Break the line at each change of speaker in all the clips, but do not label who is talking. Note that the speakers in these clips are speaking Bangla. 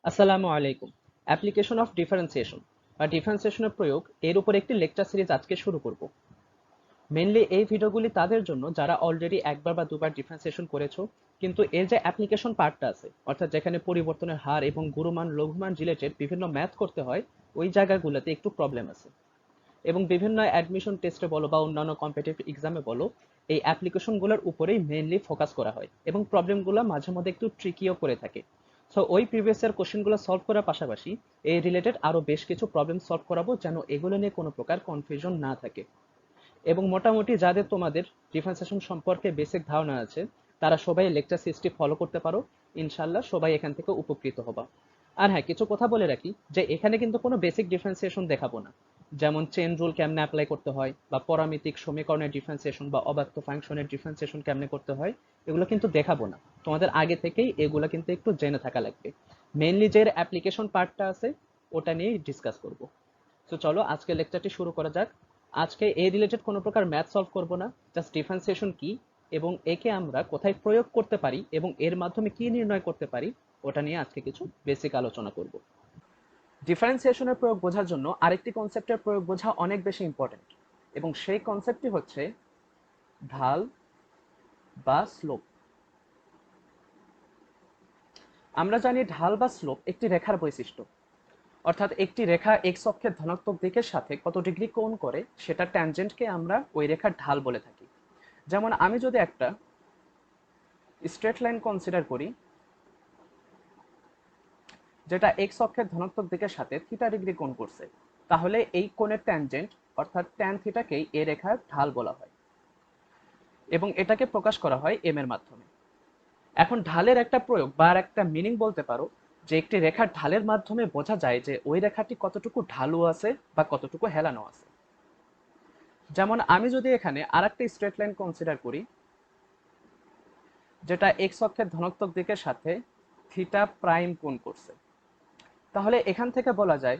আসসালামু আলাইকুম। অ্যাপ্লিকেশন অফ ডিফারেন্সিয়েশন বা ডিফারেন্সিয়েশনের প্রয়োগ এর উপর একটি লেকচার সিরিজ আজকে শুরু করব। মেইনলি এই ভিডিওগুলি তাদের জন্য যারা অলরেডি একবার বা দুবার ডিফারেন্সিয়েশন করেছো, কিন্তু এর যে অ্যাপ্লিকেশন পার্টটা আছে, অর্থাৎ যেখানে পরিবর্তনের হার এবং গুরুমান লঘুমান রিলেটেড বিভিন্ন ম্যাথ করতে হয়, ওই জায়গাগুলোতে একটু প্রবলেম আছে। এবং বিভিন্ন অ্যাডমিশন টেস্টে বলো বা অন্যান্য কম্পিটিটিভ এক্সামে বলো, এই অ্যাপ্লিকেশনগুলোর উপরেই মেইনলি ফোকাস করা হয় এবং প্রবলেমগুলো মাঝে মধ্যে একটু ট্রিকিও করে থাকে। সো ওই প্রিভিয়াস ইয়ার কোশ্চেনগুলো সলভ করার পাশাপাশি এই রিলেটেড আরো বেশ কিছু প্রবলেম সলভ করাবো, যেন এগুলো নিয়ে কোনো প্রকার কনফিউশন না থাকে। এবং মোটামুটি যাদের তোমাদের ডিফারেন্সিয়েশন সম্পর্কে বেসিক ধারণা আছে, তারা সবাই লেকচার সিরিজটি ফলো করতে পারো। ইনশাল্লাহ সবাই এখান থেকে উপকৃত হবা। আর হ্যাঁ, কিছু কথা বলে রাখি যে এখানে কিন্তু কোনো বেসিক ডিফারেন্সিয়েশন দেখাবো না, যেমন চেন রুল কেমনে অ্যাপ্লাই করতে হয় বা পরামিতিক সমীকরণের ডিফারেন্সিয়েশন বা অব্যক্ত ফাংশনের ডিফারেন্সিয়েশন কেমনে করতে হয়, এগুলো কিন্তু দেখাবো না। তোমাদের আগে থেকেই এগুলো কিন্তু একটু জেনে থাকা লাগবে। মেইনলি যে অ্যাপ্লিকেশন পার্টটা আছে ওটা নিয়েই ডিসকাস করব। তো চলো আজকে লেকচারটি শুরু করা যাক। আজকে এই রিলেটেড কোনো প্রকার ম্যাথ সলভ করব না, জাস্ট ডিফারেন্সিয়েশন কি এবং একে আমরা কোথায় প্রয়োগ করতে পারি এবং এর মাধ্যমে কি নির্ণয় করতে পারি, ওটা নিয়ে আজকে কিছু বেসিক আলোচনা করব। ডিফারেন্সিয়েশনের প্রয়োগ বোঝার জন্য আরেকটি কনসেপ্টের প্রয়োগ বোঝা অনেক বেশি ইম্পর্টেন্ট, এবং সেই কনসেপ্টটি হচ্ছে ঢাল বা স্লোপ। আমরা জানি ঢাল বা স্লোপ একটি রেখার বৈশিষ্ট্য, অর্থাৎ একটি রেখা এক্স অক্ষের ধনাত্মক দিকের সাথে কত ডিগ্রি কোণ করে সেটা ট্যানজেন্টকে আমরা ওই রেখার ঢাল বলে থাকি। যেমন আমি যদি একটা স্ট্রেট লাইন কনসিডার করি যেটা এক্স অক্ষের ধনাত্মক দিকের সাথে থিটা ডিগ্রি কোণ করছে, তাহলে এই কোণের ট্যানজেন্ট অর্থাৎ ট্যান থিটাকেই এই রেখার ঢাল বলা হয় এবং এটাকে প্রকাশ করা হয় এম এর মাধ্যমে। এখন ঢালের একটা প্রয়োগ বা একটা মিনিং বলতে পারো যে একটি রেখার ঢালের মাধ্যমে বোঝা যায় যে ওই রেখাটি কতটুকু ঢালু আছে বা কতটুকু হেলানো আছে। যেমন আমি যদি এখানে আর একটা স্ট্রেট লাইন কনসিডার করি যেটা এক্স অক্ষের ধনাত্মক দিকের সাথে থিটা প্রাইম কোণ করছে, তাহলে এখান থেকে বলা যায়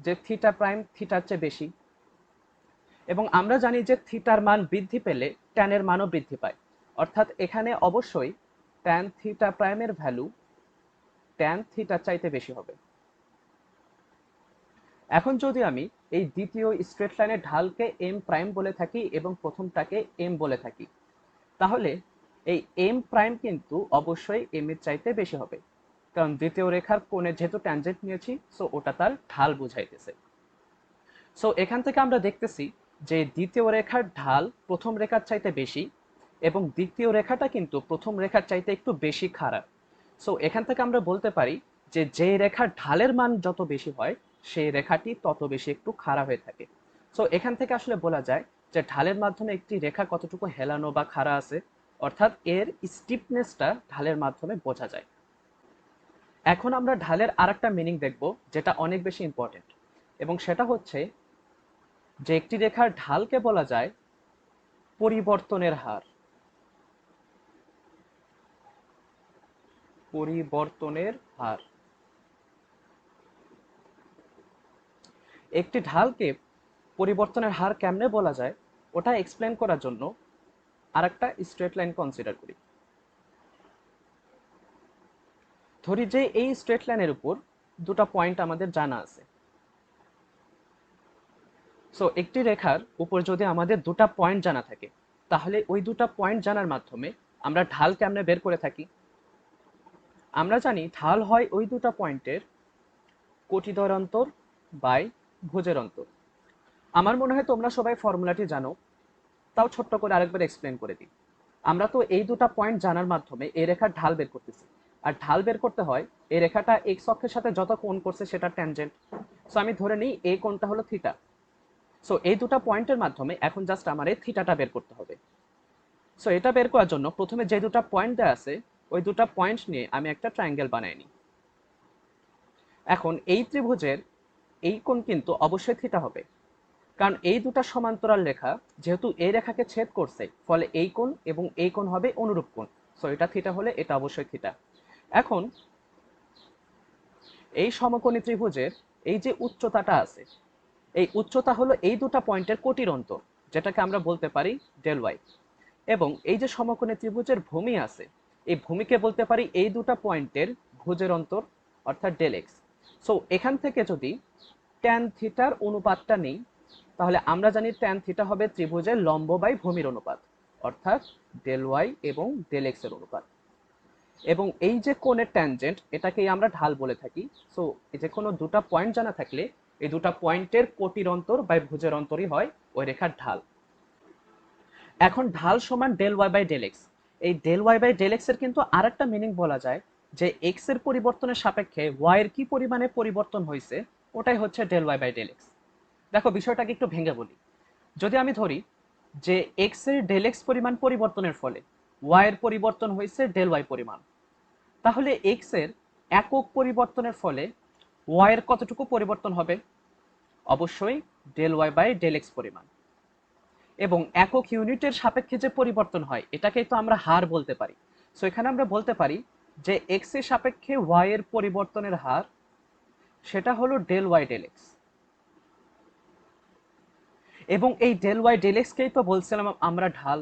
যে থিটা প্রাইম থিটার চেয়ে বেশি। এবং আমরা জানি যে থিটার মান বৃদ্ধি পেলে ট্যানের মানও বৃদ্ধি পায়, অর্থাৎ এখানে অবশ্যই ট্যান থিটা প্রাইমের ভ্যালু ট্যান থিটার চাইতে বেশি হবে। এখন যদি আমি এই দ্বিতীয় স্ট্রেট লাইনের ঢালকে এম প্রাইম বলে থাকি এবং প্রথমটাকে এম বলে থাকি, তাহলে এই এম প্রাইম কিন্তু অবশ্যই এম এর চাইতে বেশি হবে, কারণ দ্বিতীয় রেখার কোণে যেহেতু ট্যানজেন্ট নিয়েছি, সো ওটা তার ঢাল বুঝাইতেছে। সো এখান থেকে আমরা দেখতেছি যে দ্বিতীয় রেখার ঢাল প্রথম রেখার চাইতে বেশি এবং দ্বিতীয় রেখাটা কিন্তু প্রথম রেখার চাইতে একটু বেশি খাড়া। সো এখান থেকে আমরা বলতে পারি যে যে রেখার ঢালের মান যত বেশি হয় সেই রেখাটি তত বেশি একটু খাড়া হয়ে থাকে। সো এখান থেকে আসলে বলা যায় যে ঢালের মাধ্যমে একটি রেখা কতটুকু হেলানো বা খাড়া আছে, অর্থাৎ এর স্টিফনেসটা ঢালের মাধ্যমে বোঝা যায়। এখন আমরা ঢালের আরেকটা মিনিং দেখব যেটা অনেক বেশি ইম্পর্টেন্ট, এবং সেটা হচ্ছে যে একটি রেখার ঢালকে বলা যায় পরিবর্তনের হার। পরিবর্তনের হার। একটি ঢালকে পরিবর্তনের হার কেমনে বলা যায় ওটা এক্সপ্লেন করার জন্য আরেকটা স্ট্রেট লাইন কনসিডার করি। ধরি যে এই স্ট্রেট লাইনের উপর দুটো পয়েন্ট আমাদের জানা আছে। সো একটি রেখার উপর যদি আমাদের দুটো পয়েন্ট জানা থাকে, তাহলে ওই দুটো পয়েন্ট জানার মাধ্যমে আমরা ঢাল কেমনে বের করে থাকি। আমরা জানি ঢাল হয় ওই দুটো পয়েন্টের কোটিদ্বয় অন্তর বাই ভুজের অন্তর। আমার মনে হয় তোমরা সবাই ফর্মুলাটি জানো, তাও ছোট্ট করে আরেকবার এক্সপ্লেন করে দিই। আমরা তো এই দুটো পয়েন্ট জানার মাধ্যমে এই রেখার ঢাল বের করতেছি, আর ঢাল বের করতে হয় এই রেখাটা এক্স অক্ষের সাথে যত কোণ করছে সেটা ট্যানজেন্ট। সো আমি ধরে নিই এই কোণটা হলো থিটা। সো এই দুটো পয়েন্টের মাধ্যমে এখন জাস্ট আমার এই থিটাটা বের করতে হবে। সো এটা বের করার জন্য প্রথমে যে দুটো পয়েন্ট দেওয়া আছে ওই দুটো পয়েন্ট নিয়ে আমি একটা ট্রায়াঙ্গেল বানাই নিই। এখন এই ত্রিভুজের এই কোণ কিন্তু অবশ্যই থিটা হবে, কারণ এই দুটো সমান্তরাল রেখা যেহেতু এই রেখাকে ছেদ করছে, ফলে এই কোণ এবং এই কোণ হবে অনুরূপ কোণ। সো এটা থিটা হলে এটা অবশ্যই থিটা। এখন এই সমকোণী ত্রিভুজের এই যে উচ্চতাটা আছে, এই উচ্চতা হলো এই দুটো পয়েন্টের কোটির অন্তর, যেটাকে আমরা বলতে পারি ডেল ওয়াই। এবং এই যে সমকোণী ত্রিভুজের ভূমি আছে, এই ভূমিকে বলতে পারি এই দুটো পয়েন্টের ভুজের অন্তর। অর্থাৎ ডেল এক্স। সো এখান থেকে যদি ট্যান থিটার অনুপাতটা নেই, তাহলে আমরা জানি ট্যান থিটা হবে ত্রিভুজের লম্ব বাই ভূমির অনুপাত, অর্থাৎ ডেল ওয়াই এবং ডেল এক্স এর অনুপাত। এবং এই যে কোণের ট্যানজেন্ট, এটাকেই আমরা ঢাল বলে থাকি। সো এই যে কোনো দুটা পয়েন্ট জানা থাকলে এই দুটা পয়েন্টের কোটির অন্তর বা ভুজের অন্তরই হয় ওই রেখার ঢাল। এখন ঢাল সমান del y by del x. এই del y by del x এর কিন্তু আরেকটা মিনিং বলা যায় যে এক্স এর পরিবর্তনের সাপেক্ষে ওয়াই এর কি পরিমাণে পরিবর্তন হয়েছে, ওটাই হচ্ছে del y by del x. দেখো বিষয়টাকে একটু ভেঙে বলি। যদি আমি ধরি যে এক্স এর ডেল এক্স পরিমাণ পরিবর্তনের ফলে ওয়াই এর পরিবর্তন হয়েছে ডেল ওয়াই পরিমাণ, তাহলে এক্স এর একক পরিবর্তনের ফলে ওয়াই এর কতটুকু পরিবর্তন হবে? অবশ্যই del y by del x পরিমাণ। এবং একক ইউনিটের সাপেক্ষে যে পরিবর্তন হয় এটাকেই তো আমরা হার বলতে পারি। সো এখানে আমরা বলতে পারি যে এক্স এর সাপেক্ষে ওয়াই এর পরিবর্তনের হার সেটা হলো ডেল ওয়াই ডেল এক্স। এবং এই ডেল ওয়াই ডেল এক্স কেই তো বলছিলাম আমরা ঢাল।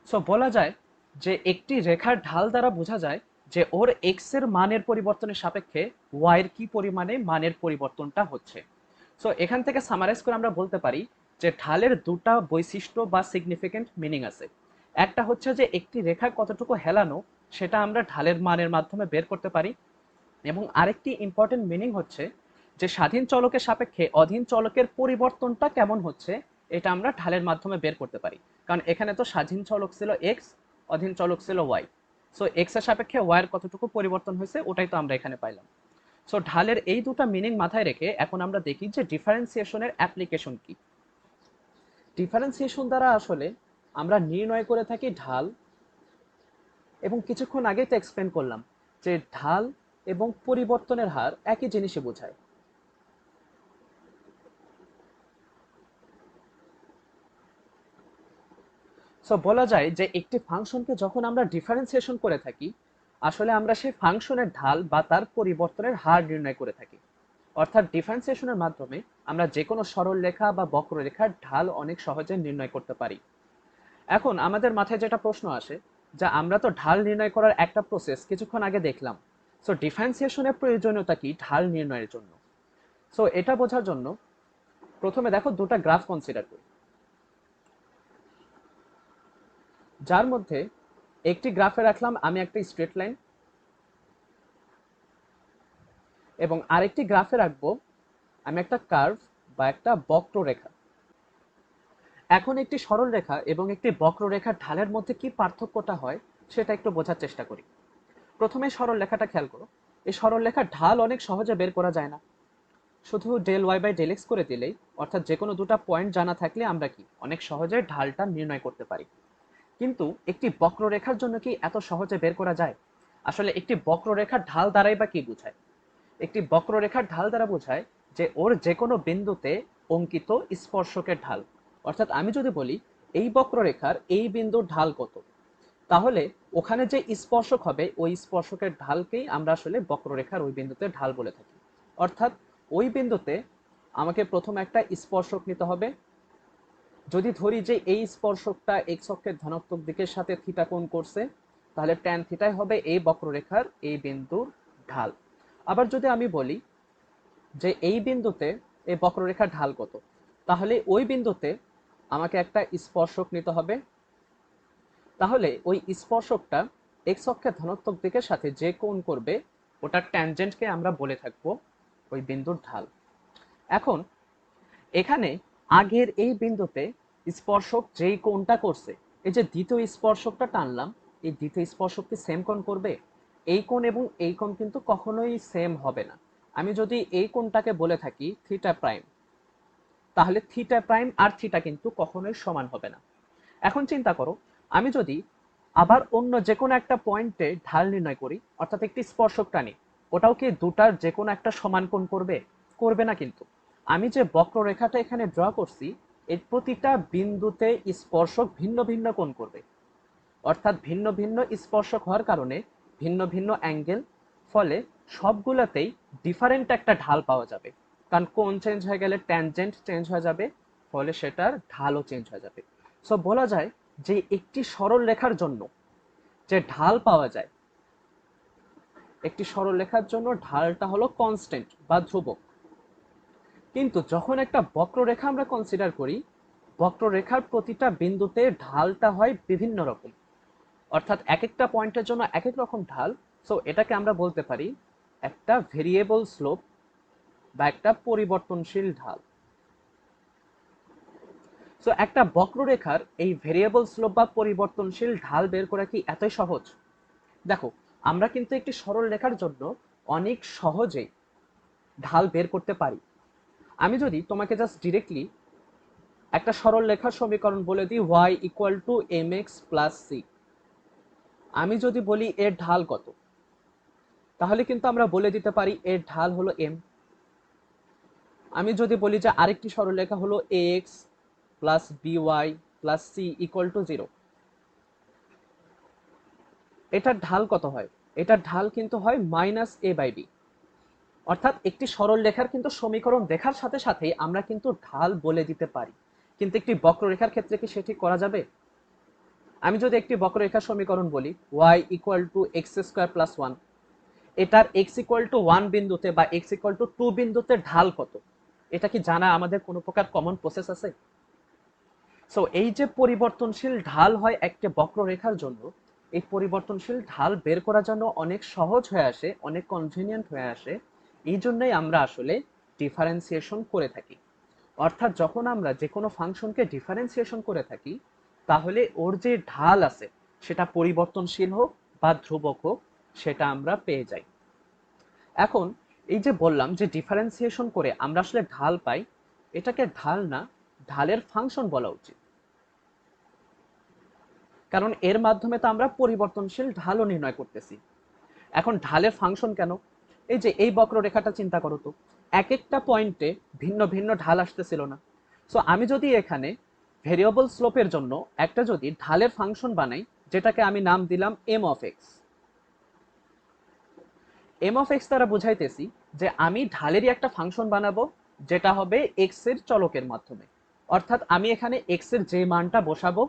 সো বলা যায় যে একটি রেখার ঢাল দ্বারা বোঝা যায় যে ওর এক্স এর মানের পরিবর্তনের সাপেক্ষে ওয়াই এর কি পরিমাণে মানের পরিবর্তনটা হচ্ছে। সো এখান থেকে সামারাইজ করে আমরা বলতে পারি যে ঢালের দুটা বৈশিষ্ট্য বা সিগনিফিকেন্ট মিনিং আছে। একটা হচ্ছে যে একটি রেখা কতটুকু হেলানো সেটা আমরা ঢালের মানের মাধ্যমে বের করতে পারি, এবং আরেকটি ইম্পর্টেন্ট মিনিং হচ্ছে যে স্বাধীন চলকের সাপেক্ষে অধীন চলকের পরিবর্তনটা কেমন হচ্ছে এটা আমরা ঢালের মাধ্যমে বের করতে পারি। কারণ এখানে তো স্বাধীন চলক ছিল এক্স, অধীন চলক ছিল ওয়াই। সো এক্স এর সাপেক্ষে ওয়াই এর কতটুকু পরিবর্তন হয়েছে ওটাই তো আমরা এখানে পাইলাম। সো ঢালের এই দুটো মিনিং মাথায় রেখে এখন আমরা দেখি যে ডিফারেন্সিয়েশনের অ্যাপ্লিকেশন কি। ডিফারেন্সিয়েশন দ্বারা আসলে আমরা নির্ণয় করে থাকি ঢাল, এবং কিছুক্ষণ আগেই তো এক্সপ্লেন করলাম যে ঢাল এবং পরিবর্তনের হার একই জিনিসই বোঝায়। সো বলা যায় যে একটি ফাংশনকে যখন আমরা ডিফারেন্সিয়েশন করে থাকি আসলে আমরা সেই ফাংশনের ঢাল বা তার পরিবর্তনের হার নির্ণয় করে থাকি। অর্থাৎ ডিফারেন্সিয়েশনের মাধ্যমে আমরা যে কোনো সরলরেখা বা বক্ররেখার ঢাল অনেক সহজে নির্ণয় করতে পারি। এখন আমাদের মাথায় যেটা প্রশ্ন আসে, যা আমরা তো ঢাল নির্ণয় করার একটা প্রসেস কিছুক্ষণ আগে দেখলাম, সো ডিফারেন্সিয়েশনের প্রয়োজনীয়তা কি ঢাল নির্ণয়ের জন্য? সো এটা বোঝার জন্য প্রথমে দেখো দুটো গ্রাফ কনসিডার করি, যার মধ্যে একটি গ্রাফে রাখলাম আমি একটা স্ট্রেট লাইন, এবং আরেকটি গ্রাফে রাখবো আমি একটা কার্ভ বা একটা বক্ররেখা। এখন একটি সরল রেখা এবং একটি বক্ররেখার ঢালের মধ্যে কি পার্থক্যটা হয় সেটা একটু বোঝার চেষ্টা করি। প্রথমে সরল রেখাটা খেয়াল করো। এই সরল রেখার ঢাল অনেক সহজে বের করা যায় না। শুধু del y by del x করে দিলেই, অর্থাৎ যে কোনো দুটো পয়েন্ট জানা থাকলে আমরা কি অনেক সহজে ঢালটা নির্ণয় করতে পারি। কিন্তু একটি বক্ররেখার জন্য কি এত সহজে বের করা যায়? আসলে একটি বক্ররেখার ঢাল দ্বারাই বা কি বোঝায়? একটি বক্ররেখার ঢাল দ্বারা বোঝায় যে ওর যে কোনো বিন্দুতে অঙ্কিত স্পর্শকের ঢাল। অর্থাৎ আমি যদি বলি এই বক্ররেখার এই বিন্দুর ঢাল কত, তাহলে ওখানে যে স্পর্শক হবে ওই স্পর্শকের ঢালকেই আমরা আসলে বক্ররেখার ওই বিন্দুতে ঢাল বলে থাকি। অর্থাৎ ওই বিন্দুতে আমাকে প্রথমে একটা স্পর্শক নিতে হবে। যদি ধরি যে এই স্পর্শকটা এক্স অক্ষের ধনাত্মক দিকের সাথে থিটা কোণ করছে, তাহলে ট্যান থিটাই হবে এই বক্ররেখার এই বিন্দুর ঢাল। আবার যদি আমি বলি যে এই বিন্দুতে এই বক্ররেখার ঢাল কত, তাহলে ওই বিন্দুতে আমাকে একটা স্পর্শক নিতে হবে। তাহলে ওই স্পর্শকটা এক্স অক্ষের ধনাত্মক দিকের সাথে যে কোণ করবে ওটার ট্যানজেন্টকে আমরা বলে থাকবো ওই বিন্দুর ঢাল। এখন এখানে আগের এই বিন্দুতে স্পর্শক যেই কোণটা করছে, এই যে দ্বিতীয় স্পর্শকটা টানলাম, এই দ্বিতীয় স্পর্শক কি সেম কোণ করবে? এই কোণ এবং এই কোণ কিন্তু কখনোই সেম হবে না। আমি যদি এই কোণটাকে বলে থাকি থিটা প্রাইম, তাহলে থিটা প্রাইম আর থিটা কিন্তু কখনোই সমান হবে না। এখন চিন্তা করো, আমি যদি আবার অন্য যে কোনো একটা পয়েন্টে ঢাল নির্ণয় করি, অর্থাৎ একটি স্পর্শক টানি, ওটাও কি দুটার যে কোনো একটা সমান কোণ করবে? করবে না। কিন্তু আমি যে বক্ররেখাটা এখানে ড্র করছি এর প্রতিটা বিন্দুতে স্পর্শক ভিন্ন ভিন্ন কোণ করবে। অর্থাৎ ভিন্ন ভিন্ন স্পর্শক হওয়ার কারণে ভিন্ন ভিন্ন অ্যাঙ্গেল, ফলে সবগুলাতেই ডিফারেন্ট একটা ঢাল পাওয়া যাবে। কারণ কোণ চেঞ্জ হয়ে গেলে ট্যানজেন্ট চেঞ্জ হয়ে যাবে, ফলে সেটার ঢালও চেঞ্জ হয়ে যাবে। সো বলা যায় যে একটি সরল রেখার জন্য যে ঢাল পাওয়া যায় একটি সরলরেখার জন্য ঢালটা হলো কনস্ট্যান্ট বা ধ্রুবক। কিন্তু যখন একটা বক্ররেখা আমরা কনসিডার করি, বক্ররেখার প্রতিটা বিন্দুতে ঢালটা হয় বিভিন্ন রকম, অর্থাৎ এক একটা পয়েন্টের জন্য এক এক রকম ঢাল। সো এটাকে আমরা বলতে পারি একটা ভেরিয়েবল স্লোপ বা একটা পরিবর্তনশীল ঢাল। সো একটা বক্ররেখার এই ভেরিয়েবল স্লোপ বা পরিবর্তনশীল ঢাল বের করা কি এতই সহজ? দেখো, আমরা কিন্তু একটি সরল রেখার জন্য অনেক সহজেই ঢাল বের করতে পারি। আমি যদি তোমাকে জাস্ট ডিরেক্টলি একটা সরল রেখার সমীকরণ বলে দিই y equal to mx plus c, আমি যদি বলি এর ঢাল কত, তাহলে কিন্তু আমরা বলে দিতে পারি এর ঢাল হলো m। আমি যদি বলি যে আরেকটি সরলরেখা হলো ax plus by plus c equal to 0, এটার ঢাল কত হয়? এটার ঢাল কিন্তু হয় মাইনাস a বাই বি। অর্থাৎ একটি সরল রেখার কিন্তু সমীকরণ দেখার সাথে সাথেই আমরা কিন্তু ঢাল বলে দিতে পারি। কিন্তু একটি বক্ররেখার ক্ষেত্রে কি সেটি করা যাবে? আমি যদি একটি বক্ররেখার সমীকরণ বলি y equal two x square plus one, এটার x ইকুয়াল টু ওয়ান বিন্দুতে বা x ইকুয়াল টু টু বিন্দুতে ঢাল কত, এটা কি জানা আমাদের কোনো প্রকার কমন প্রসেস আছে? সো এই যে পরিবর্তনশীল ঢাল হয় একটি বক্ররেখার জন্য, এই পরিবর্তনশীল ঢাল বের করার জন্য অনেক সহজ হয়ে আসে, অনেক কনভিনিয়েন্ট হয়ে আসে। এই জন্যই আমরা আসলে ডিফারেন্সিয়েশন করে থাকি। অর্থাৎ যখন আমরা যে কোনো ফাংশনকে ডিফারেন্সিয়েশন করে থাকি, তাহলে ওর যে ঢাল আছে সেটা পরিবর্তনশীল হোক বা ধ্রুবক হোক, সেটা আমরা পেয়ে যাই। এখন এই যে বললাম যে ডিফারেন্সিয়েশন করে আমরা আসলে ঢাল পাই, এটাকে ঢাল না, ঢালের ফাংশন বলা উচিত। কারণ এর মাধ্যমে তো আমরা পরিবর্তনশীল ঢালও নির্ণয় করতেছি। এখন ঢালের ফাংশন কেন? এই যে এই বক্ররেখাটা চিন্তা করো তো, এক একটা পয়েন্টে ভিন্ন ভিন্ন ঢাল আসতেছিল না? সো আমি যদি এখানে ভেরিয়েবল স্লোপের জন্য একটা যদি ঢালের ফাংশন বানাই, যেটাকে আমি নাম দিলাম m of x, m of x দ্বারা বুঝাইতেছি যে আমি ঢালেরই একটা ফাংশন বানাবো যেটা হবে এক্স এর চলকের মাধ্যমে। অর্থাৎ আমি এখানে এক্স এর যে মানটা বসাবো,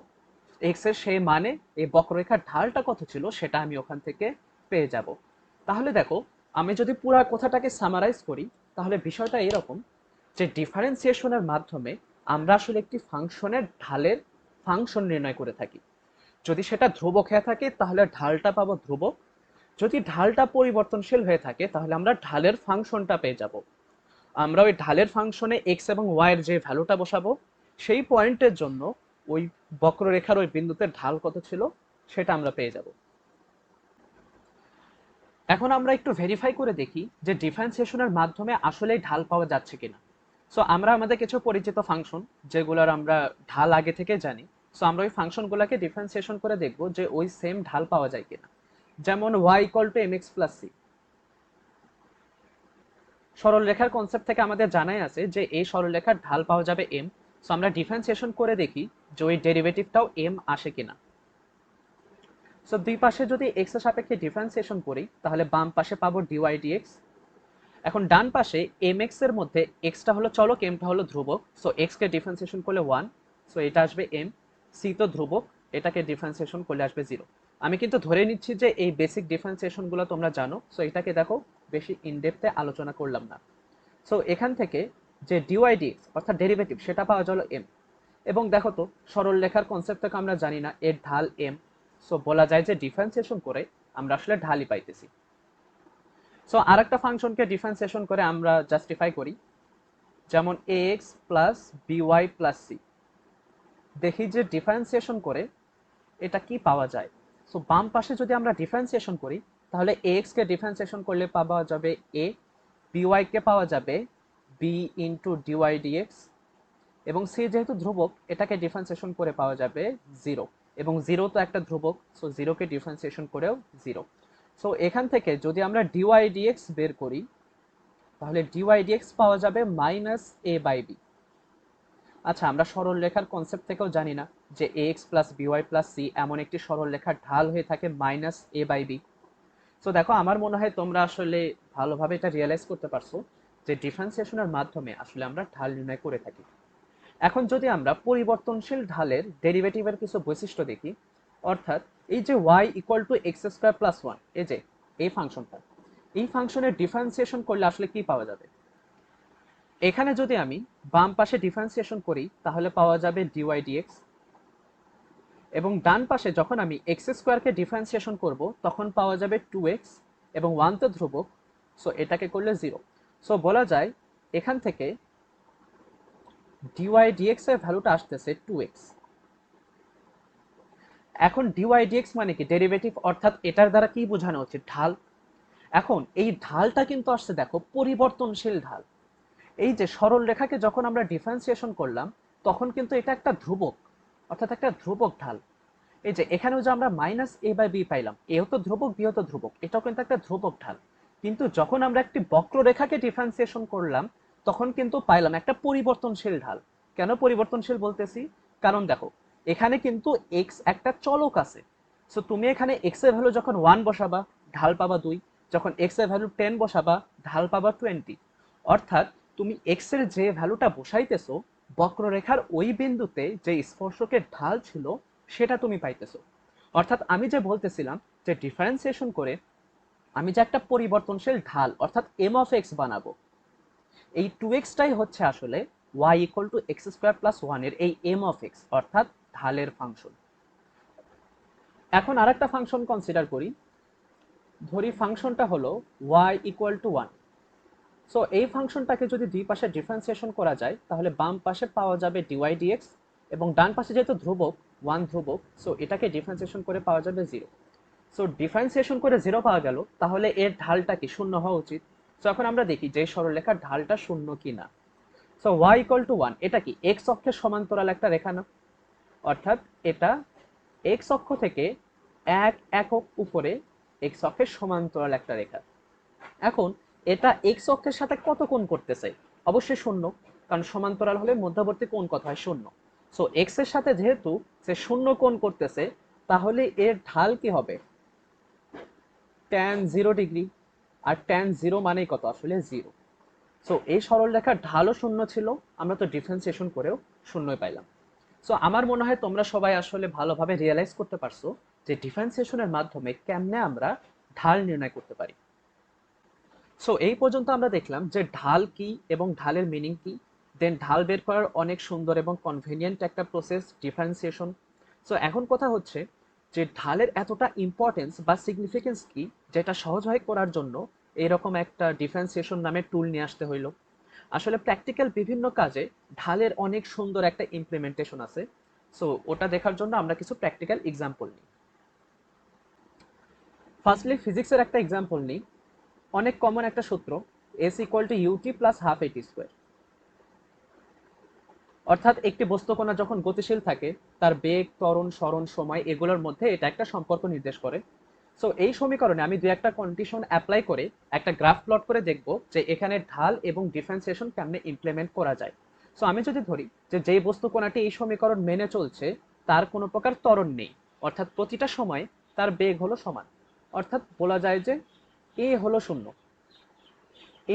এক্স এর সেই মানে এই বক্ররেখার ঢালটা কত ছিল সেটা আমি ওখান থেকে পেয়ে যাব। তাহলে দেখো, আমি যদি পুরো কথাটাকে সামারাইজ করি, তাহলে বিষয়টা এরকম যে ডিফারেন্সিয়েশনের মাধ্যমে আমরা আসলে একটি ফাংশনের ঢালের ফাংশন নির্ণয় করে থাকি। যদি সেটা ধ্রুবক হয়ে থাকে তাহলে ঢালটা পাবো ধ্রুবক, যদি ঢালটা পরিবর্তনশীল হয়ে থাকে তাহলে আমরা ঢালের ফাংশনটা পেয়ে যাব। আমরা ওই ঢালের ফাংশনে এক্স এবং ওয়াই এর যে ভ্যালুটা বসাবো, সেই পয়েন্টের জন্য ওই বক্ররেখার ওই বিন্দুতে ঢাল কত ছিল সেটা আমরা পেয়ে যাব। এখন আমরা একটু ভেরিফাই করে দেখি যে ডিফারেন্সিয়েশনের মাধ্যমে আসলে ঢাল পাওয়া যাচ্ছে কিনা। সো আমরা আমাদের কিছু পরিচিত ফাংশন যেগুলোর আমরা ঢাল আগে থেকে জানি, সো আমরা ওই ফাংশনগুলোকে ডিফারেন্সিয়েশন করে দেখব যে ওই সেম ঢাল পাওয়া যায় কিনা। যেমন y equal to mx plus c, সরলরেখার কনসেপ্ট থেকে আমাদের জানাই আছে যে এই সরলরেখার ঢাল পাওয়া যাবে m। সো আমরা ডিফারেন্সিয়েশন করে দেখি যে ওই ডেরিভেটিভটাও m আসে কিনা। সো দুই পাশে যদি x এর সাপেক্ষে ডিফারেন্সিয়েশন করি তাহলে বাম পাশে পাবো dy dx। এখন ডান পাশে mx এর মধ্যে x টা হলো চলক, m টা হলো ধ্রুবক। সো x কে ডিফারেন্সিয়েশন করলে 1, সো এটা আসবে m। c তো ধ্রুবক, এটাকে ডিফারেন্সিয়েশন করলে আসবে 0। আমি কিন্তু ধরে নিচ্ছি যে এই বেসিক ডিফারেন্সিয়েশন গুলো তোমরা জানো, সো এটাকে দেখো বেশি ইনডেপথে আলোচনা করলাম না। সো এখান থেকে যে dy dx অর্থাৎ ডেরিভেটিভ সেটা পাওয়া গেল m। এবং দেখো তো সরল রেখার কনসেপ্ট থেকে আমরা জানি না এর ঢাল m, সো বলা যায় যে ডিফারেন্সিয়েশন করে আমরা আসলে ঢালই পাইতেছি। সো আরেকটা ফাংশনকে ডিফারেন্সিয়েশন করে আমরা জাস্টিফাই করি, যেমন ax plus by plus c. দেখি যে ডিফারেন্সিয়েশন করে এটা কি পাওয়া যায়। সো বাম পাশে যদি আমরা ডিফারেন্সিয়েশন করি তাহলে ax কে ডিফারেন্সিয়েশন করলে পাওয়া যাবে a, by কে পাওয়া যাবে b ইন্টু dy dx, এবং সি যেহেতু ধ্রুবক এটাকে ডিফারেন্সিয়েশন করে পাওয়া যাবে 0, এবং 0 তো একটা ধ্রুবক, সো 0 কে ডিফারেন্সিয়েশন করেও 0। সো এখান থেকে যদি আমরা dy dx বের করি তাহলে dy dx পাওয়া যাবে মাইনাস a বাই বি। আচ্ছা, আমরা সরল রেখার কনসেপ্ট থেকেও জানি না যে ax plus by plus c এমন একটি সরল রেখার ঢাল হয়ে থাকে minus a by b. So দেখো, আমার মনে হয় তোমরা আসলে ভালোভাবে এটা রিয়েলাইজ করতে পারছো যে ডিফারেন্সিয়েশনের মাধ্যমে আসলে আমরা ঢাল নির্ণয় করে থাকি। এখন যদি আমরা পরিবর্তনশীল ঢালের ডেরিভেটিভের কিছু বৈশিষ্ট্য দেখি, অর্থাৎ এই যে y equal two x square plus one, এই যে এই ফাংশনটা, এই ফাংশনের ডিফারেন্সিয়েশন করলে আসলে কি পাওয়া যাবে? এখানে যদি আমি বাম পাশে ডিফারেন্সিয়েশন করি তাহলে পাওয়া যাবে ডিওয়াই ডিএক্স, এবং ডান পাশে যখন আমি এক্স স্কোয়ারকে ডিফারেন্সিয়েশন করব তখন পাওয়া যাবে 2x, এবং 1 তো ধ্রুবক, সো এটাকে করলে 0। সো বলা যায় এখান থেকে ডিওয়াই ডিএক্স এর ভ্যালুটা আসতেছে 2x। এখন ডিওয়াই ডিএক্স মানে কি? ডেরিভেটিভ, অর্থাৎ এটার দ্বারা কি বোঝানো হচ্ছে? ঢাল। এখন এই ঢালটা কিন্তু আসছে দেখো পরিবর্তনশীল ঢাল। এই যে সরল রেখাকে যখন আমরা ডিফারেন্সিয়েশন করলাম তখন কিন্তু এটা একটা ধ্রুবক, অর্থাৎ একটা ধ্রুবক ঢাল। এই যে এখানেও যে আমরা মাইনাস এ বাই বি পাইলাম, এও তো ধ্রুবক, বিও তো ধ্রুবক, এটাও কিন্তু একটা ধ্রুবক ঢাল। কিন্তু যখন আমরা একটি বক্ররেখাকে ডিফারেন্সিয়েশন করলাম তখন কিন্তু পাইলাম একটা পরিবর্তনশীল ঢাল। কেন পরিবর্তনশীল বলতেছি? কারণ দেখো এখানে কিন্তু এক্স একটা চলক আছে। সো তুমি এখানে এক্স এর ভ্যালু যখন 1 বসাবা ঢাল পাবা 2, যখন এক্স এর ভ্যালু 10 বসাবা ঢাল পাবা 20। অর্থাৎ তুমি এক্স এর যে ভ্যালুটা বসাইতেছো বক্ররেখার ওই বিন্দুতে যে স্পর্শকের ঢাল ছিল সেটা তুমি পাইতেছো। অর্থাৎ আমি যে বলতেছিলাম যে ডিফারেন্সিয়েশন করে আমি যে একটা পরিবর্তনশীল ঢাল অর্থাৎ এম অফ এক্স বানাবো, এই 2x টাই হচ্ছে আসলে y equal two x square plus 1 এর এই এম অফ এক্স অর্থাৎ ঢালের ফাংশন। এখন আরেকটা ফাংশন কনসিডার করি, ধরি ফাংশনটা হলো y ইকুয়াল টু 1। সো এই ফাংশনটাকে যদি দুই পাশে ডিফারেন্সিয়েশন করা যায় তাহলে বাম পাশে পাওয়া যাবে ডিওয়াই ডিএক্স, এবং ডান পাশে যেহেতু ধ্রুবক 1 ধ্রুবক, সো এটাকে ডিফারেন্সিয়েশন করে পাওয়া যাবে 0। সো ডিফারেন্সিয়েশন করে 0 পাওয়া গেল, তাহলে এর ঢালটা কি? শূন্য হওয়া উচিত। সো এখন আমরা দেখি যে সরলরেখার ঢালটা শূন্য কিনা। সো y ইকুয়াল টু 1 এটা কি? x অক্ষের সমান্তরাল একটা রেখা না? অর্থাৎ এটা x অক্ষ থেকে 1 একক উপরে x অক্ষের সমান্তরাল একটা রেখা। এখন এটা x অক্ষের সাথে কত কোণ করতেছে? অবশ্যই শূন্য, কারণ সমান্তরাল হলে মধ্যবর্তী কোণ কত হয়? শূন্য। সো x এর সাথে যেহেতু সে শূন্য কোণ করতেছে তাহলে এর ঢাল কি হবে? tan 0 degree. আর tan 0 মানেই কত? আসলে 0। সো এই সরলরেখার ঢালও শূন্য ছিল, আমরা তো ডিফারেন্সিয়েশন করেও শূন্যই পাইলাম। সো আমার মনে হয় তোমরা সবাই আসলে ভালোভাবে রিয়েলাইজ করতে পারছো যে ডিফারেন্সিয়েশনের মাধ্যমে কেমনে আমরা ঢাল নির্ণয় করতে পারি। সো এই পর্যন্ত আমরা দেখলাম যে ঢাল কি এবং ঢালের মিনিং কি, দেন ঢাল বের করার অনেক সুন্দর এবং কনভেনিয়েন্ট একটা প্রসেস ডিফারেন্সিয়েশন। সো এখন কথা হচ্ছে যে ঢালের এতটা ইম্পর্টেন্স বা সিগনিফিকেন্স কি যেটা সহজভাবে করার জন্য এরকম একটা ডিফারেন্সিয়েশন নামে টুল নিয়ে আসতে হইলো। আসলে প্র্যাকটিক্যাল বিভিন্ন কাজে ঢালের অনেক সুন্দর একটা ইমপ্লিমেন্টেশন আছে। সো ওটা দেখার জন্য আমরা কিছু প্র্যাকটিক্যাল এক্সাম্পল নিই। ফার্স্টলি ফিজিক্সের একটা এক্সাম্পল নিই। অনেক কমন একটা সূত্র, s equal to u t plus half a t square. অর্থাৎ একটি বস্তুকণা যখন গতিশীল থাকে তার বেগ, ত্বরণ, সরণ, সময় এগুলোর মধ্যে এটা একটা সম্পর্ক নির্দেশ করে। সো এই সমীকরণে আমি দুই একটা কন্ডিশন অ্যাপ্লাই করে একটা গ্রাফ প্লট করে দেখব যে এখানে ঢাল এবং ডিফারেন্সিয়েশন কেমনে ইমপ্লিমেন্ট করা যায়। সো আমি যদি ধরি যে যেই বস্তুকণাটি এই সমীকরণ মেনে চলছে তার কোনো প্রকার ত্বরণ নেই, অর্থাৎ প্রতিটা সময় তার বেগ হলো সমান, অর্থাৎ বলা যায় যে এ হলো শূন্য।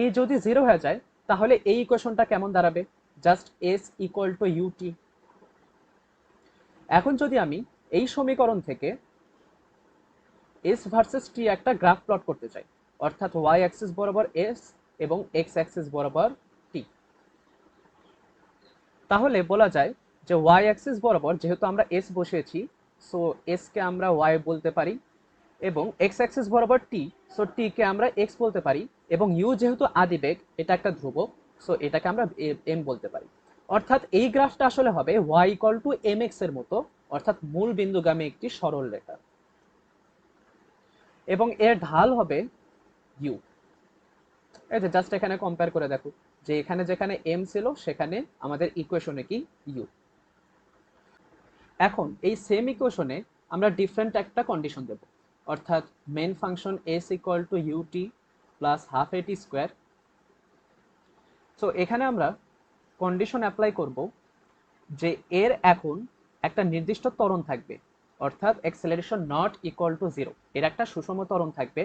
এ যদি 0 হয়ে যায় তাহলে এই ইকুয়েশনটা কেমন দাঁড়াবে? Just s equal to u t. এখন যদি আমি এই সমীকরণ থেকে এস ভার্সেস টি একটা গ্রাফ প্লট করতে চাই, অর্থাৎ ওয়াই অ্যাক্সিস বরাবর এস এবং এক্স অ্যাক্সিস বরাবর টি, তাহলে বলা যায় যে ওয়াই অ্যাক্সিস বরাবর যেহেতু আমরা এস বসিয়েছি, সো এস কে আমরা ওয়াই বলতে পারি, এবং এক্স অ্যাক্সিস বরাবর টি, সো টি কে আমরা এক্স বলতে পারি, এবং ইউ যেহেতু আদিবেগ এটা একটা ধ্রুবক, সো এটাকে আমরা এম বলতে পারি। অর্থাৎ এই গ্রাফটা আসলে হবে y equal to m x এর মতো, অর্থাৎ মূল বিন্দুগামী একটি সরল রেখা, এবং এর ঢাল হবে ইউ। এই যে জাস্ট এখানে কম্পেয়ার করে দেখো যে এখানে যেখানে এম ছিল সেখানে আমাদের ইকুয়েশনে কি ইউ। এখন এই সেম ইকুয়েশনে আমরা ডিফারেন্ট একটা কন্ডিশন দেব, অর্থাৎ main function s equal to u t plus half a t square. So এখানে আমরা কন্ডিশন অ্যাপ্লাই করব যে এর এখন একটা নির্দিষ্ট ত্বরণ থাকবে, অর্থাৎ অ্যাক্সেলারেশন নট ইকুয়াল টু 0, এর একটা সুষম ত্বরণ থাকবে,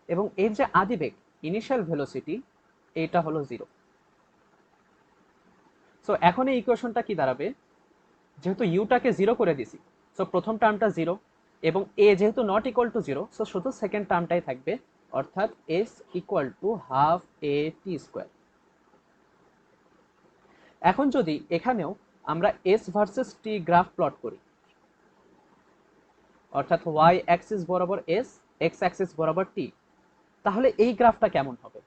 এবং এর যে আদিবেগ ইনিশিয়াল ভেলোসিটি এটা হলো 0। সো এখন এই ইকুয়েশনটা কি দাঁড়াবে? যেহেতু ইউটাকে 0 করে দিছি, সো প্রথম টার্মটা 0, এবং এ যেহেতু নট ইকুয়াল টু 0, সো শুধু সেকেন্ড টার্মটাই থাকবে, অর্থাৎ s equal to half a t square. এখন যদি এখানেও আমরা s versus t graph plot করি, অর্থাৎ ওয়াই অ্যাক্সিস বরাবর এস, এক্স অ্যাক্সিস বরাবর টি, তাহলে এই গ্রাফটা কেমন হবে?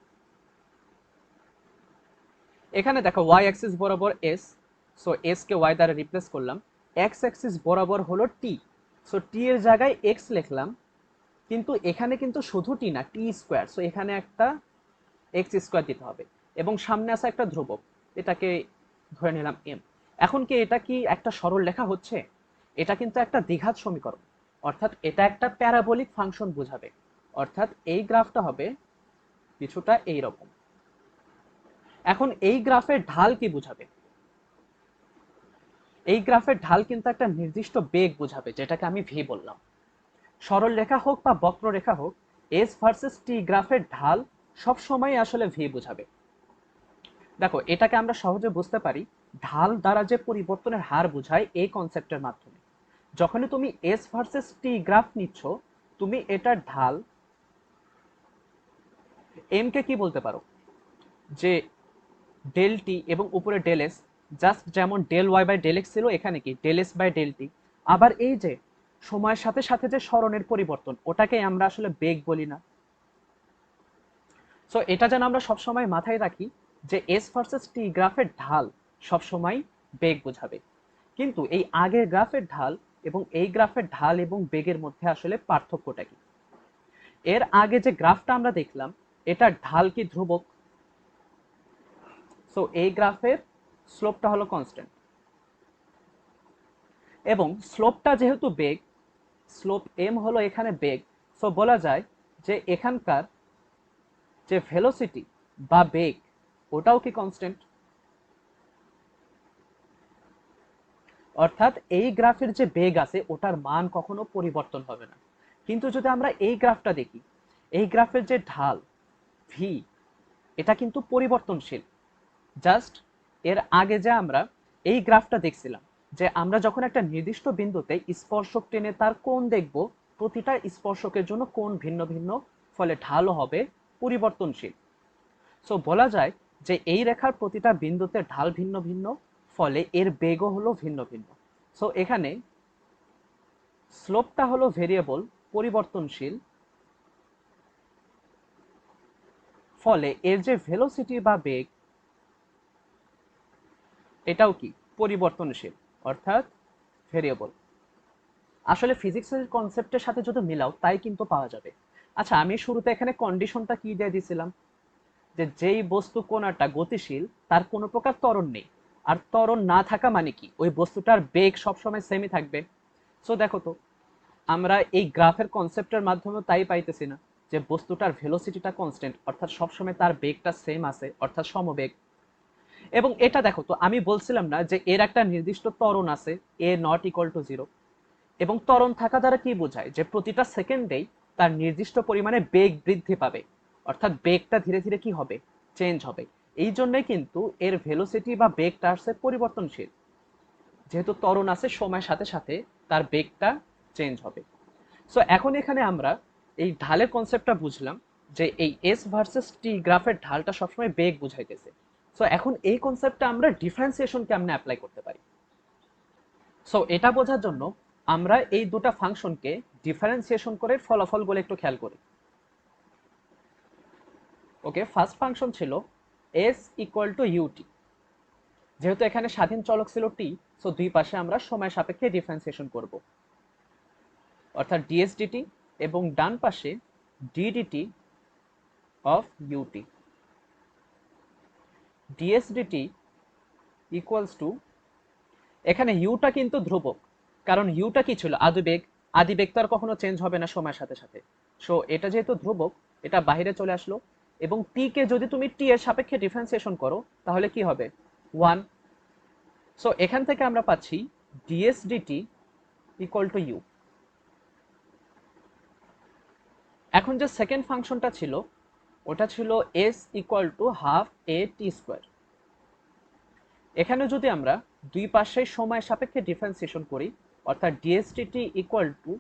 এখানে দেখো ওয়াই অ্যাক্সিস বরাবর এস, সো এস কে ওয়াই দ্বারা রিপ্লেস করলাম। এক্স অ্যাক্সিস বরাবর হলো টি, সো টি এর জায়গায় এক্স লিখলাম, কিন্তু এখানে কিন্তু শুধু টি না, টি স্কোয়ার, সো এখানে একটা এক্স স্কোয়ার দিতে হবে এবং সামনে আসা একটা ধ্রুবক, এটাকে ধরে নিলাম এম। এখন কি এটা কি একটা সরল লেখা হচ্ছে? এটা কিন্তু একটা দ্বিঘাত সমীকরণ, অর্থাৎ এটা একটা প্যারাবোলিক ফাংশন বোঝাবে, অর্থাৎ এই গ্রাফটা হবে কিছুটা এইরকম। এখন এই গ্রাফের ঢাল কি বোঝাবে? এই গ্রাফের ঢাল কিন্তু একটা নির্দিষ্ট বেগ বোঝাবে, যেটাকে আমি ভি বললাম। সরল রেখা হোক বা বক্ররেখা হোক, এস ভার্সেস টি গ্রাফের ঢাল সব সময় আসলে ভি বোঝাবে। দেখো এটাকে আমরা সহজে বুঝতে পারি ঢাল দ্বারা যে পরিবর্তনের হার বোঝায় এই কনসেপ্টের মাধ্যমে। যখনই তুমি এস ভার্সেস টি গ্রাফ নিচ্ছ, তুমি এটার ঢাল এম কে কি বলতে পারো, যে ডেল টি এবং উপরে ডেল এস, জাস্ট যেমন del y by del x ছিল, এখানে কি del s by del t. আবার এই যে সময়ের সাথে সাথে যে স্মরণের পরিবর্তন, ওটাকে আমরা আসলে বেগ বলি না। সো এটা যেন আমরা সবসময় মাথায় রাখি যে এস ভার্সেস টি গ্রাফের ঢাল সবসময় বেগ বোঝাবে। কিন্তু এই আগের গ্রাফের ঢাল এবং এই গ্রাফের ঢাল এবং বেগের মধ্যে আসলে পার্থক্যটা কি? এর আগে যে গ্রাফটা আমরা দেখলাম, এটার ঢাল কি ধ্রুবক, সো এই গ্রাফের স্লোপটা হলো কনস্ট্যান্ট, এবং স্লোপটা যেহেতু বেগ, স্লোপ এম হলো এখানে বেগ, সো বলা যায় যে এখানকার যে ভেলোসিটি বা বেগ, ওটাও কি কনস্ট্যান্ট। অর্থাৎ এই গ্রাফের যে বেগ আছে ওটার মান কখনো পরিবর্তন হবে না। কিন্তু যদি আমরা এই গ্রাফটা দেখি, এই গ্রাফের যে ঢাল ভি, এটা কিন্তু পরিবর্তনশীল। জাস্ট এর আগে যে আমরা এই গ্রাফটা দেখছিলাম, যে আমরা যখন একটা নির্দিষ্ট বিন্দুতে স্পর্শক টেনে তার কোণ দেখব, প্রতিটা স্পর্শকের জন্য কোণ ভিন্ন ভিন্ন, ফলে ঢালও হবে পরিবর্তনশীল। সো বলা যায় যে এই রেখার প্রতিটা বিন্দুতে ঢাল ভিন্ন ভিন্ন, ফলে এর বেগও হলো ভিন্ন ভিন্ন। সো এখানে স্লোপটা হলো ভেরিয়েবল, পরিবর্তনশীল, ফলে এর যে ভেলোসিটি বা বেগ, এটাও কি পরিবর্তনশীল, অর্থাৎ ভেরিয়েবল। আসলে ফিজিক্সের কনসেপ্টের সাথে যদি মিলাও তাই কিন্তু পাওয়া যাবে। আচ্ছা, আমি শুরুতে এখানে কন্ডিশনটা কি দিয়ে দিয়েছিলাম, যে যেই বস্তু কোণাটা গতিশীল তার কোনো প্রকার ত্বরণ নেই, আর ত্বরণ না থাকা মানে কি, ওই বস্তুটার বেগ সবসময় সেমই থাকবে। সো দেখো তো, আমরা এই গ্রাফের কনসেপ্টের মাধ্যমে তাই পাইতেছি না, যে বস্তুটার ভেলোসিটিটা কনস্ট্যান্ট, অর্থাৎ সবসময় তার বেগটা সেম আছে, অর্থাৎ সমবেগ। এবং এটা দেখো তো, আমি বলছিলাম না যে এর একটা নির্দিষ্ট ত্বরণ আছে, এ নট ইকুয়াল টু জিরো, এবং ত্বরণ থাকা দ্বারা কি বোঝায়, যে প্রতিটা সেকেন্ডেই তার নির্দিষ্ট পরিমাণে বেগ বৃদ্ধি পাবে, অর্থাৎ বেগটা ধীরে ধীরে কি হবে, চেঞ্জ হবে। এই জন্যই কিন্তু এর ভেলোসিটি বা বেগটা আসছে পরিবর্তনশীল, যেহেতু ত্বরণ আছে, সময়ের সাথে সাথে তার বেগটা চেঞ্জ হবে। সো এখন এখানে আমরা এই ঢালের কনসেপ্টটা বুঝলাম, যে এই এস ভার্সেস টি গ্রাফের ঢালটা সবসময় বেগ বুঝাইতেছে। সো এখন এই কনসেপ্টটা আমরা ডিফারেন্সিয়েশন কেমনে অ্যাপ্লাই করতে পারি? সো এটা বোঝার জন্য আমরা এই দুটো ফাংশনকে ডিফারেন্সিয়েশন করে ফলাফলগুলো একটু খেয়াল করি। ওকে, ফার্স্ট ফাংশন ছিল s ইকুয়াল টু ইউটি। যেহেতু এখানে স্বাধীন চলক ছিল টি, সো দুই পাশে আমরা সময় সাপেক্ষে ডিফারেন্সিয়েশন করব, অর্থাৎ ডিএস ডিটি, এবং ডান পাশে d d t of u t. D s d t equals to, এখানে ইউটা কিন্তু ধ্রুবক, কারণ ইউটা কি ছিল, আদিবেগ। আদিবেগ তো আর কখনো চেঞ্জ হবে না সময়ের সাথে সাথে। সো এটা যেহেতু ধ্রুবক, এটা বাইরে চলে আসলো, এবং টি কে যদি তুমি টি এর সাপেক্ষে ডিফারেন্সিয়েশন করো, তাহলে কি হবে, 1। সো এখান থেকে আমরা পাচ্ছি d s d t equal to u. এখন যে সেকেন্ড ফাংশনটা ছিল, ওটা ছিল s equal to half a t square. এখানে যদি আমরা দুই পাশে সময় সাপেক্ষে ডিফারেন্সিয়েশন করি, অর্থাৎ d s d t equal to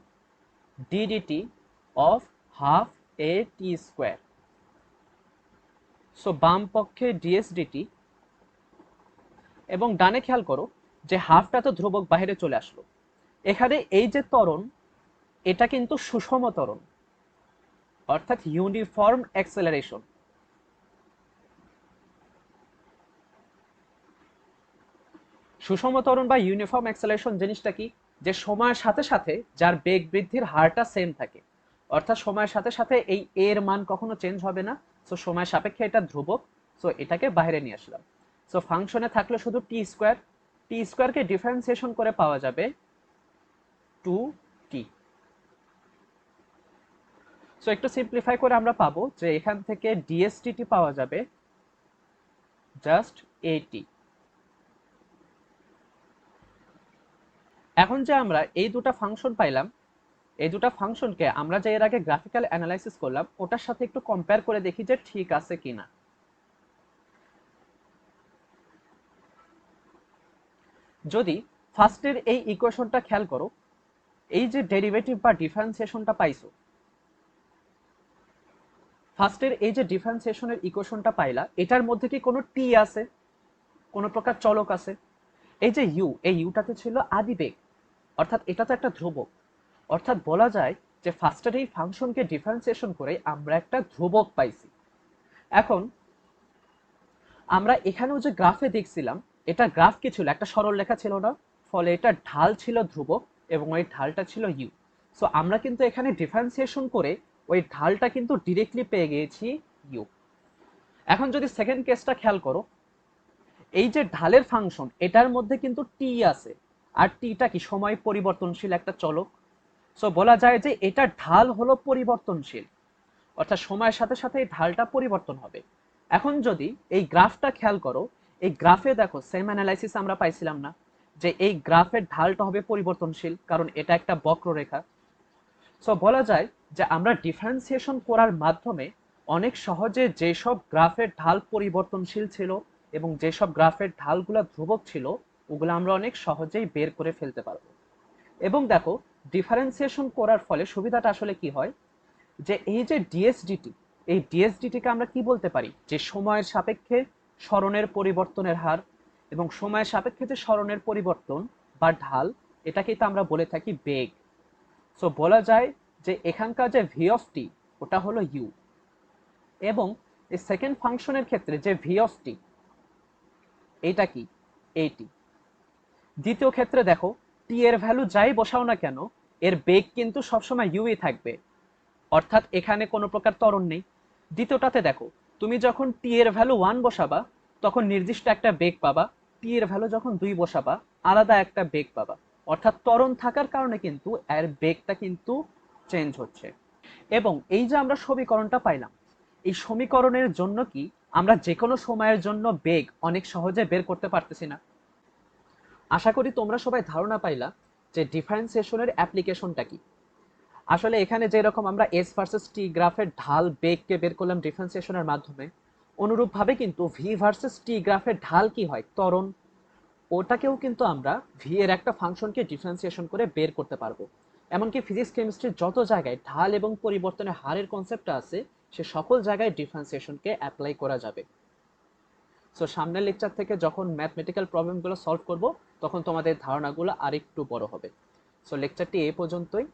d d t of half a t square. So বাম পক্ষে ডিএস ডিটি, এবং ডানে খেয়াল করো যে হাফটা তো ধ্রুবক বাইরে চলে আসলো। এখানে এই যে ত্বরণ, এটা কিন্তু সুষম ত্বরণ, অর্থাৎ ইউনিফর্ম অ্যাক্সেলারেশন। সুষম ত্বরণ বা ইউনিফর্ম অ্যাক্সেলারেশন জিনিসটা কি, যে সময়ের সাথে সাথে যার বেগ বৃদ্ধির হারটা সেম থাকে, অর্থাৎ সময়ের সাথে সাথে এই এর মান কখনো চেঞ্জ হবে না। সো সময়ের সাপেক্ষে এটা ধ্রুবক, সো এটাকে বাইরে নিয়ে আসলাম। সো ফাংশনে থাকলো শুধু টি স্কোয়ার, টি স্কোয়ারকে ডিফারেন্সিয়েশন করে পাওয়া যাবে 2t। সো একটু সিম্পলিফাই করে আমরা পাবো যে এখান থেকে ডিএসডিটি পাওয়া যাবে জাস্ট এটি। এখন যে আমরা এই দুটো ফাংশন পাইলাম, এই দুটো ফাংশনকে আমরা যে এর আগে গ্রাফিক্যাল অ্যানালাইসিস করলাম ওটার সাথে একটু কম্পেয়ার করে দেখি যে ঠিক আছে কিনা। যদি ফার্স্টের এই ইকুয়েশনটা খেয়াল করো, এই যে ডেরিভেটিভ বা ডিফারেন্সিয়েশনটা পাইছো, ফার্স্টের এই যে ডিফারেন্সিয়েশনের ইকুয়েশনটা পাইলা, এটার মধ্যে কি কোনো টি আছে, কোনো প্রকার চলক আছে? এই যে ইউ, এই ইউটাতে ছিল আদি বেগ, অর্থাৎ এটা তো একটা ধ্রুবক। অর্থাৎ বলা যায় যে ফার্স্টের এই ফাংশনকে ডিফারেন্সিয়েশন করে আমরা একটা ধ্রুবক পাইছি। এখন আমরা এখানেও যে গ্রাফে দেখছিলাম, এটা গ্রাফ কি ছিল, একটা সরল রেখা ছিল না, ফলে এটা ঢাল ছিল ধ্রুবক এবং ওই ঢালটা ছিল ইউ। সো আমরা কিন্তু এখানে ডিফারেন্সিয়েশন করে ওই ঢালটা কিন্তু ডিরেক্টলি পেয়ে গিয়েছি ইউ। এখন যদি সেকেন্ড কেসটা খেয়াল করো, এই যে ঢালের ফাংশন এটার মধ্যে কিন্তু টি আছে, আর টিটা কি সময় পরিবর্তনশীল একটা চলক। সো বলা যায় যে এটা ঢাল হলো পরিবর্তনশীল, অর্থাৎ সময়ের সাথে সাথে এই ঢালটা পরিবর্তন হবে। এখন যদি এই গ্রাফটা খেয়াল করো, এই গ্রাফে দেখো সেম অ্যানালাইসিস আমরা পাইছিলাম না, যে এই গ্রাফের ঢালটা হবে পরিবর্তনশীল, কারণ এটা একটা বক্ররেখা। সো বলা যায় যে আমরা ডিফারেন্সিয়েশন করার মাধ্যমে অনেক সহজে যেসব গ্রাফের ঢাল পরিবর্তনশীল ছিল এবং যেসব গ্রাফের ঢালগুলো ধ্রুবক ছিল, ওগুলো আমরা অনেক সহজেই বের করে ফেলতে পারবো। এবং দেখো ডিফারেন্সিয়েশন করার ফলে সুবিধাটা আসলে কি হয়, যে এই যে ডিএসডিটি, এই ডিএসডিটিকে আমরা কি বলতে পারি, যে সময়ের সাপেক্ষে সরণের পরিবর্তনের হার, এবং সময়ের সাপেক্ষে যে সরণের পরিবর্তন বা ঢাল, এটাকেই তো আমরা বলে থাকি বেগ। সো বলা যায় যে এখানকার যে ভি অফ টি, ওটা হলো ইউ, এবং এই সেকেন্ড ফাংশনের ক্ষেত্রে যে ভি অফ টি, এইটা কি, এইটি। দ্বিতীয় ক্ষেত্রে দেখো টি এর ভ্যালু যাই বসাও না কেন, এর বেগ কিন্তু সবসময় ইউই থাকবে, অর্থাৎ এখানে কোনো প্রকার ত্বরণ নেই। দ্বিতীয়টাতে দেখো, তুমি যখন টি এর ভ্যালু 1 বসাবা তখন নির্দিষ্ট একটা বেগ পাবা, টি এর ভ্যালু যখন 2 বসাবা আলাদা একটা বেগ পাবা, অর্থাৎ ত্বরণ থাকার কারণে কিন্তু এর বেগটা কিন্তু চেঞ্জ হচ্ছে। এবং এই যে আমরা সমীকরণটা পাইলাম, এই সমীকরণের জন্য কি আমরা যে কোনো সময়ের জন্য বেগ অনেক সহজে বের করতে পারতেছি না? আশা করি তোমরা সবাই ধারণা পাইলা যে ডিফারেন্সিয়েশনের অ্যাপ্লিকেশনটা কি। আসলে এখানে যেরকম আমরা এস ভার্সেস টি গ্রাফের ঢাল বেগকে বের করলাম ডিফারেন্সিয়েশনের মাধ্যমে, অনুরূপভাবে কিন্তু ভি ভার্সেস টি গ্রাফের ঢাল কি হয়, ত্বরণ, ওটাকেও কিন্তু আমরা ভি এর একটা ফাংশনকে ডিফারেন্সিয়েশন করে বের করতে পারবো। এমনকি ফিজিক্স কেমিস্ট্রির যত জায়গায় ঢাল এবং পরিবর্তনের হারের কনসেপ্টটা আছে, সে সকল জায়গায় ডিফারেন্সিয়েশনকে অ্যাপ্লাই করা যাবে। সো সামনের লেকচার থেকে যখন ম্যাথমেটিক্যাল প্রবলেমগুলো সলভ করব, তখন তোমাদের ধারণাগুলো আরেকটু বড় হবে। সো লেকচারটি এই পর্যন্তই।